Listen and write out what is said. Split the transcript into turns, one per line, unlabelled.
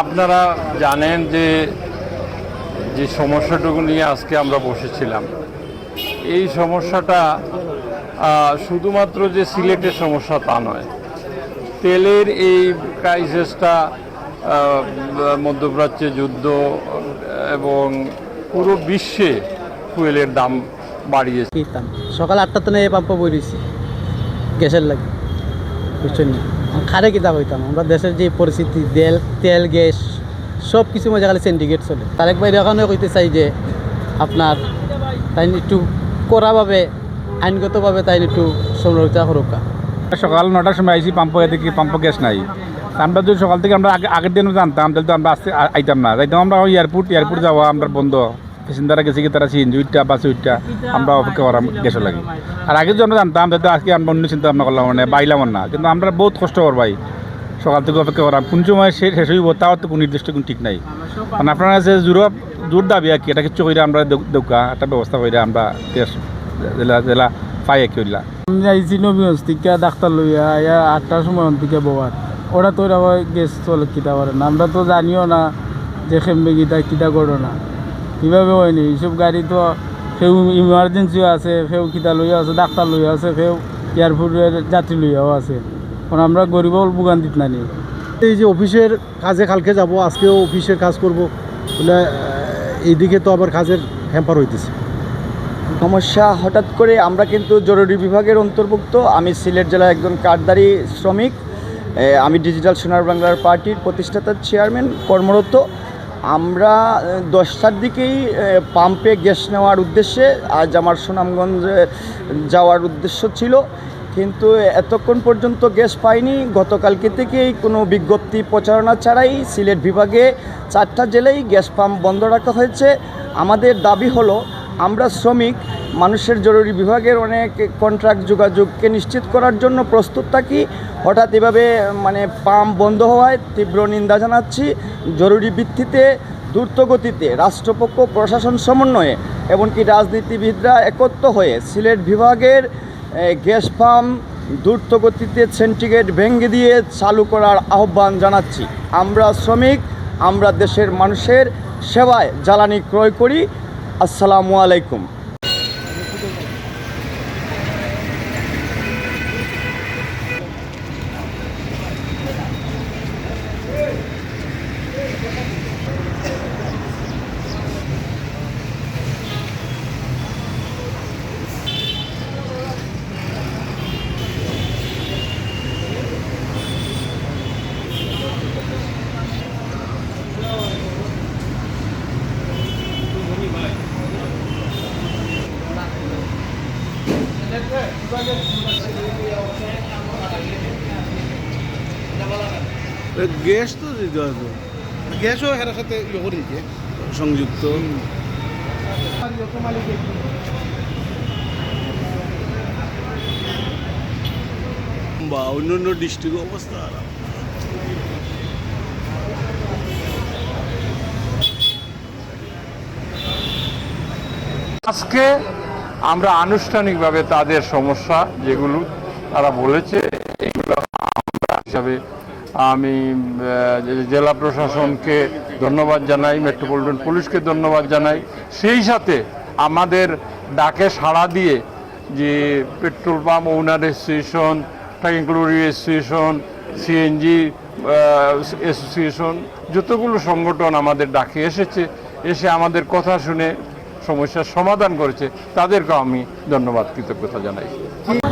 আপনারা জানেন যে যে সমস্যাটুকু নিয়ে আজকে আমরা বসেছিলাম, এই সমস্যাটা শুধুমাত্র যে সিলেটের সমস্যা তা নয়। তেলের এই ক্রাইসিসটা মধ্যপ্রাচ্যে যুদ্ধ এবং পুরো বিশ্বে ফুয়েলের দাম বাড়িয়েছে।
সকাল 8টার তো পাম্প বই দিয়েছি গ্যাসের লাগে, বুঝছেন না? খারে কিতাব হইতাম আমরা। দেশের যে পরিস্থিতি, তেল গ্যাস সব কিছু মজা খালি সিন্ডিকেট চলে। তারেক ভাই এখানেও কইতে চাই যে আপনার তাই একটু কড়াভাবে আইনগতভাবে তাই একটু সংরক্ষা করুক।
সকাল 9টার সময় আইসি পাম্প, দেখি পাম্প গ্যাস নাই। আমরা যদি সকাল থেকে আমরা আগের দিনও জানতাম তাহলে তো আমরা আসতে আইতাম না, যাইতাম আমরা এয়ারপোর্ট যাওয়া আমরা বন্ধ। প্যাসেঞ্জাররা গেছে কি তারা সিএনজি উঠটা বাসে উঠটা আমরা অপেক্ষা করাম গ্যাসের লাগে। আর আগে যদি আমরা জানতাম তাহলে আজকে আমরা অন্য চিন্তা ভাবনা করলাম, মানে বাইলাম না। কিন্তু আমরা বহুত কষ্ট করবাই সকাল থেকে অপেক্ষা করাম। কোন সময় শেষ হইব তাও তো কোনো নির্দিষ্ট কোনো ঠিক নাই। মানে আপনারা কাছে জোর দাবি আর কি, এটা কিছু করে আমরা দৌকা একটা ব্যবস্থা করে আমরা জেলা পাই আর কি হইলা।
আমি আইছি নবীগঞ্জ থেকে ডাক্তার লইয়া 8টার সময় থেকে বোয়ার ওরা তো আবার গ্যাস চলে কিতা পারে না। আমরা তো জানিও না যে খেমবে কিতা করো না কীভাবে হয়নি। এইসব গাড়ি তো কেউ ইমার্জেন্সিও আছে, কেউ কিতা লইয়া আছে, ডাক্তার লইয়া আছে, কেউ এয়ারপোর্টের যাত্রী লইয়াও আছে। কারণ আমরা গরিব ভোগান দিত না নিই।
এই যে অফিসের কাজে কালকে যাব, আজকেও অফিসের কাজ করব বলে এইদিকে তো আবার কাজের হ্যাম্পার হইতেছে।
সমস্যা হঠাৎ করে আমরা কিন্তু জরুরি বিভাগের অন্তর্ভুক্ত। আমি সিলেট জেলার একজন কার্ডধারী শ্রমিক। আমি ডিজিটাল সোনার বাংলার পার্টির প্রতিষ্ঠাতার চেয়ারম্যান কর্মরত। আমরা 10টার দিকেই পাম্পে গ্যাস নেওয়ার উদ্দেশ্যে আজ আমার সুনামগঞ্জে যাওয়ার উদ্দেশ্য ছিল, কিন্তু এতক্ষণ পর্যন্ত গ্যাস পাইনি। গতকালকে থেকেই কোনো বিজ্ঞপ্তি প্রচারণা ছাড়াই সিলেট বিভাগে 4টা জেলায় গ্যাস পাম্প বন্ধ রাখা হয়েছে। আমাদের দাবি হলো, আমরা শ্রমিক মানুষের জরুরি বিভাগের অনেক কন্ট্রাক্ট যোগাযোগকে নিশ্চিত করার জন্য প্রস্তুত থাকি। হঠাৎ এভাবে পাম্প বন্ধ হওয়ায় তীব্র নিন্দা জানাচ্ছি। জরুরি ভিত্তিতে দ্রুত গতিতে রাষ্ট্রপক্ষ প্রশাসন সমন্বয়ে এমনকি রাজনীতিবিদরা একত্র হয়ে সিলেট বিভাগের গ্যাস পাম্প দ্রুত গতিতে সিন্ডিকেট ভেঙে দিয়ে চালু করার আহ্বান জানাচ্ছি। আমরা শ্রমিক, আমরা দেশের মানুষের সেবায় জ্বালানি ক্রয় করি। আসসালামু আলাইকুম।
গ্যাস তো দিতে হতো, গ্যাসও এর সাথে করেছে সংযুক্ত। বা অন্য অন্য ডিস্ট্রিক্ট অবস্থা খারাপ।
আজকে আমরা আনুষ্ঠানিকভাবে তাদের সমস্যা যেগুলো তারা বলেছে এগুলো আমরা হিসাবে আমি জেলা প্রশাসনকে ধন্যবাদ জানাই, মেট্রোপলিটন পুলিশকে ধন্যবাদ জানাই। সেই সাথে আমাদের ডাকে সাড়া দিয়ে যে petrol pump owner association, tank lorry association, CNG association, যতগুলো সংগঠন আমাদের ডাকে এসে আমাদের কথা শুনে সমস্যার সমাধান করেছে, তাদেরকেও আমি ধন্যবাদ কৃতজ্ঞতা জানাই।
সামনে